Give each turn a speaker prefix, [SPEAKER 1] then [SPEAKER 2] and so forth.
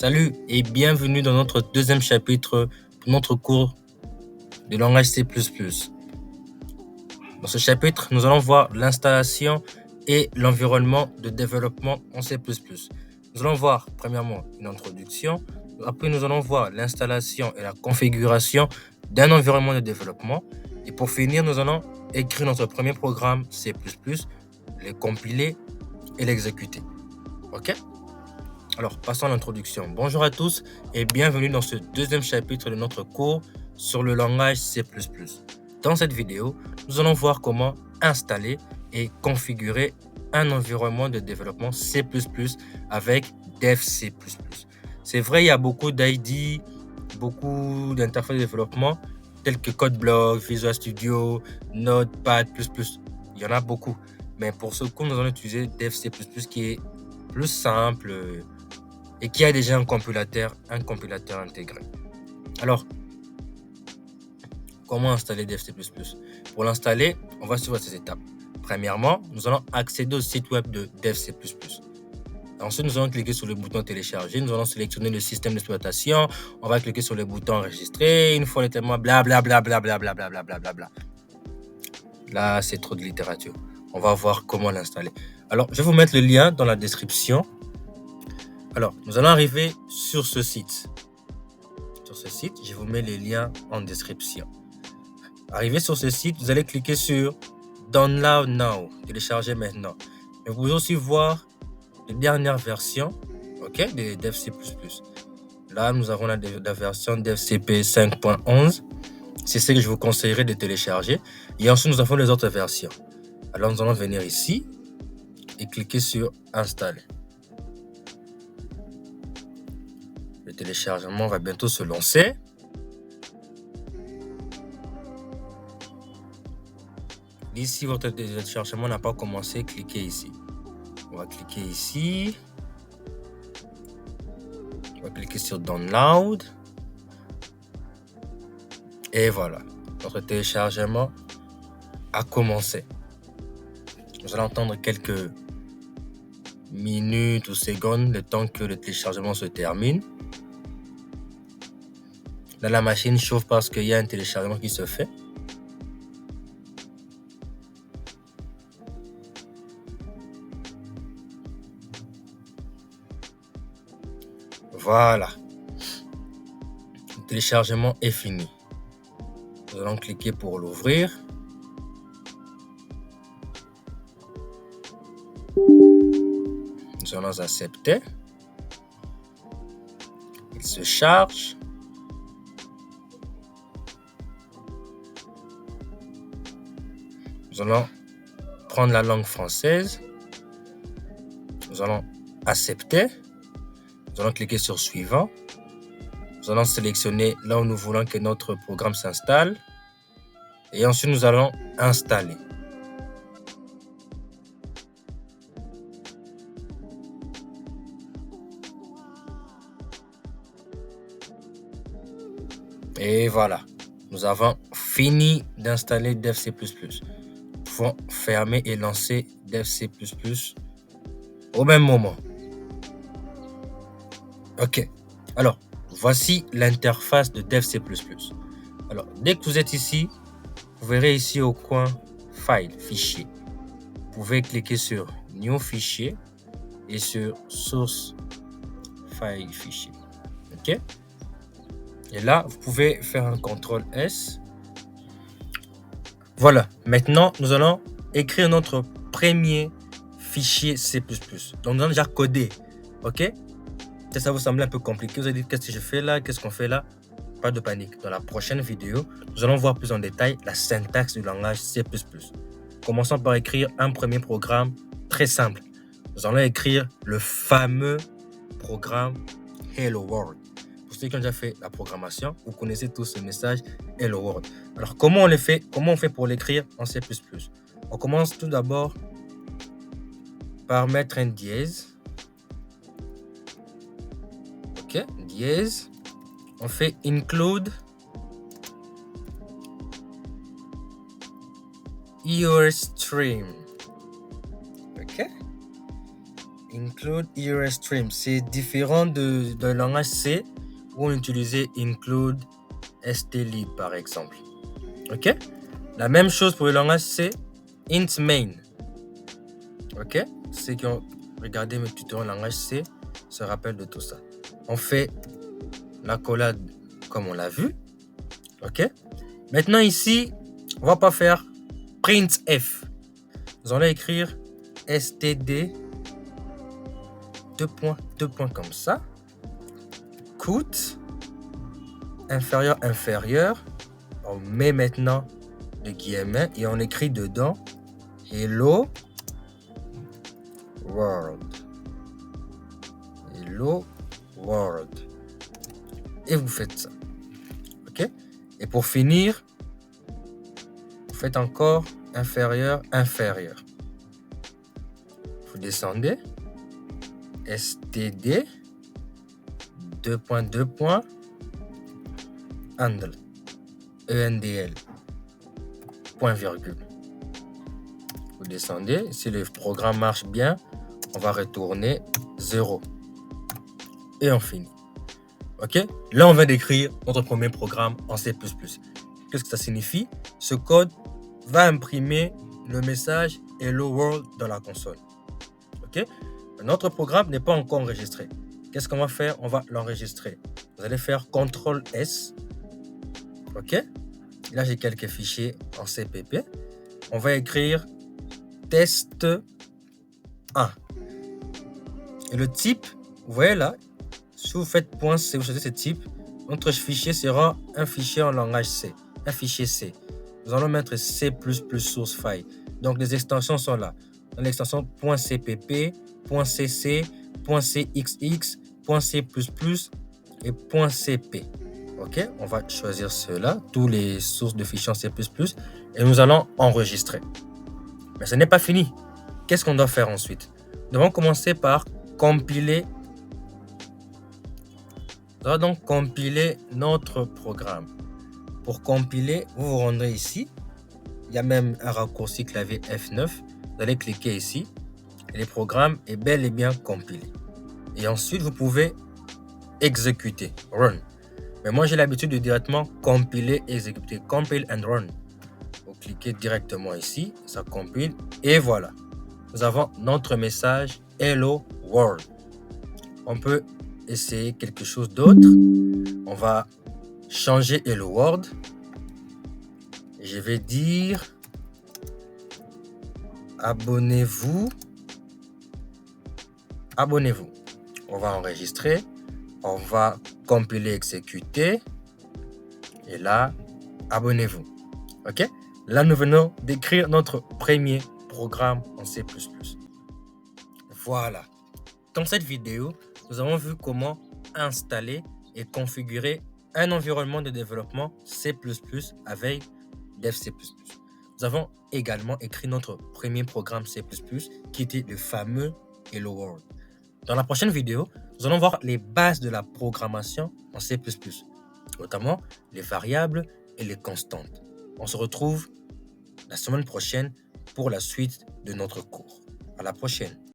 [SPEAKER 1] Salut et bienvenue dans notre deuxième chapitre de notre cours de langage C++. Dans ce chapitre, nous allons voir l'installation et l'environnement de développement en C++. Nous allons voir premièrement une introduction, après nous allons voir l'installation et la configuration d'un environnement de développement et pour finir, nous allons écrire notre premier programme C++, le compiler et l'exécuter. Ok? Alors, passons à l'introduction. Bonjour à tous et bienvenue dans ce deuxième chapitre de notre cours sur le langage C++. Dans cette vidéo, nous allons voir comment installer et configurer un environnement de développement C++ avec DevC++. C'est vrai, il y a beaucoup d'ID, beaucoup d'interfaces de développement telles que CodeBlock, Visual Studio, Notepad++. Il y en a beaucoup. Mais pour ce cours, nous allons utiliser DevC++ qui est plus simple et qui a déjà un compilateur intégré. Alors, comment installer DevC++? Pour l'installer, on va suivre ces étapes. Premièrement, nous allons accéder au site web de DevC++. Ensuite, nous allons cliquer sur le bouton télécharger. Nous allons sélectionner le système d'exploitation. On va cliquer sur le bouton enregistrer. Une fois les témoins, blablabla. Là, c'est trop de littérature. On va voir comment l'installer. Alors, je vais vous mettre le lien dans la description. Alors, nous allons arriver sur ce site. Sur ce site, je vous mets les liens en description. Arrivé sur ce site, vous allez cliquer sur Download Now, télécharger maintenant. Mais vous pouvez aussi voir les dernières versions de DevC++. Là, nous avons la version DevCP 5.11. C'est ce que je vous conseillerais de télécharger. Et ensuite, nous avons les autres versions. Alors, nous allons venir ici et cliquer sur Installer. Le téléchargement va bientôt se lancer. Si votre téléchargement n'a pas commencé, cliquez ici. On va cliquer ici. On va cliquer sur Download. Et voilà, notre téléchargement a commencé. Nous allons attendre quelques minutes ou secondes, le temps que le téléchargement se termine. Là, la machine chauffe parce qu'il y a un téléchargement qui se fait. Voilà. Le téléchargement est fini. Nous allons cliquer pour l'ouvrir. Nous allons accepter. Il se charge. Nous allons prendre la langue française. Nous allons accepter. Nous allons cliquer sur suivant. Nous allons sélectionner là où nous voulons que notre programme s'installe. Et ensuite, nous allons installer. Et voilà, nous avons fini d'installer DevC++. Nous pouvons fermer et lancer DevC++ au même moment. Ok, alors voici l'interface de DevC++. Alors, dès que vous êtes ici, vous verrez ici au coin File, Fichier. Vous pouvez cliquer sur New Fichier et sur Source File, Fichier. Ok. Et là, vous pouvez faire un CTRL S. Voilà, maintenant, nous allons écrire notre premier fichier C++. Donc, nous allons déjà coder. Ok. Peut-être ça vous semble un peu compliqué. Vous allez dire, qu'est-ce que je fais là? Qu'est-ce qu'on fait là? Pas de panique. Dans la prochaine vidéo, nous allons voir plus en détail la syntaxe du langage C++. Commençons par écrire un premier programme très simple. Nous allons écrire le fameux programme Hello World. Pour ceux qui ont déjà fait la programmation, vous connaissez tous ce message Hello World. Alors, comment on le fait? Comment on fait pour l'écrire en C++? On commence tout d'abord par mettre un dièse. Ok, dièse. On fait include your stream. Ok. Include here stream. C'est différent de langage C où on utilisait include stlead par exemple. Ok? La même chose pour le langage C, int main. Ok? Ceux qui ont regardé mes tutos en langage C se rappellent de tout ça. On fait l'accolade comme on l'a vu. Ok? Maintenant ici, on va pas faire printf. Nous allons écrire std deux points comme ça. Coûte inférieur. On met maintenant le guillemets et on écrit dedans hello world. Hello world. Et vous faites ça. Ok? Et pour finir, vous faites encore inférieur. Vous descendez. std deux points handle endl point virgule. Vous descendez. Si le programme marche bien, on va retourner 0 et on finit. Ok, là on vient d'écrire notre premier programme en C++. Qu'est-ce que ça signifie? Ce code va imprimer le message Hello World dans la console. Ok, notre programme n'est pas encore enregistré. Qu'est-ce qu'on va faire? On va l'enregistrer. Vous allez faire CTRL S. Ok, là j'ai quelques fichiers en CPP. On va écrire test 1. Et le type, vous voyez là, si vous faites .c, vous choisissez ce type, notre fichier sera un fichier en langage C, un fichier C. Nous allons mettre C++ source file. Donc les extensions sont là. Dans l'extension .cpp, .cc, .cxx, .c++ et .cp. Ok, on va choisir ceux-là, tous les sources de fichiers en C++, et nous allons enregistrer. Mais ce n'est pas fini. Qu'est-ce qu'on doit faire ensuite? Nous devons commencer par compiler. Nous allons donc compiler notre programme. Pour compiler, vous vous rendrez ici. Il y a même un raccourci clavier F9. Vous allez cliquer ici. Et le programme est bel et bien compilé. Et ensuite, vous pouvez exécuter, run. Mais moi, j'ai l'habitude de directement compiler, exécuter, compile and run. Vous cliquez directement ici, ça compile et voilà. Nous avons notre message Hello World. On peut essayer quelque chose d'autre. On va changer Hello World. Je vais dire abonnez-vous. Abonnez-vous. On va enregistrer. On va compiler, exécuter. Et là, abonnez-vous. Ok? Là, nous venons d'écrire notre premier programme en C++. Voilà. Dans cette vidéo, nous avons vu comment installer et configurer un environnement de développement C++ avec DevC++. Nous avons également écrit notre premier programme C++ qui était le fameux Hello World. Dans la prochaine vidéo, nous allons voir les bases de la programmation en C++, notamment les variables et les constantes. On se retrouve la semaine prochaine pour la suite de notre cours. À la prochaine.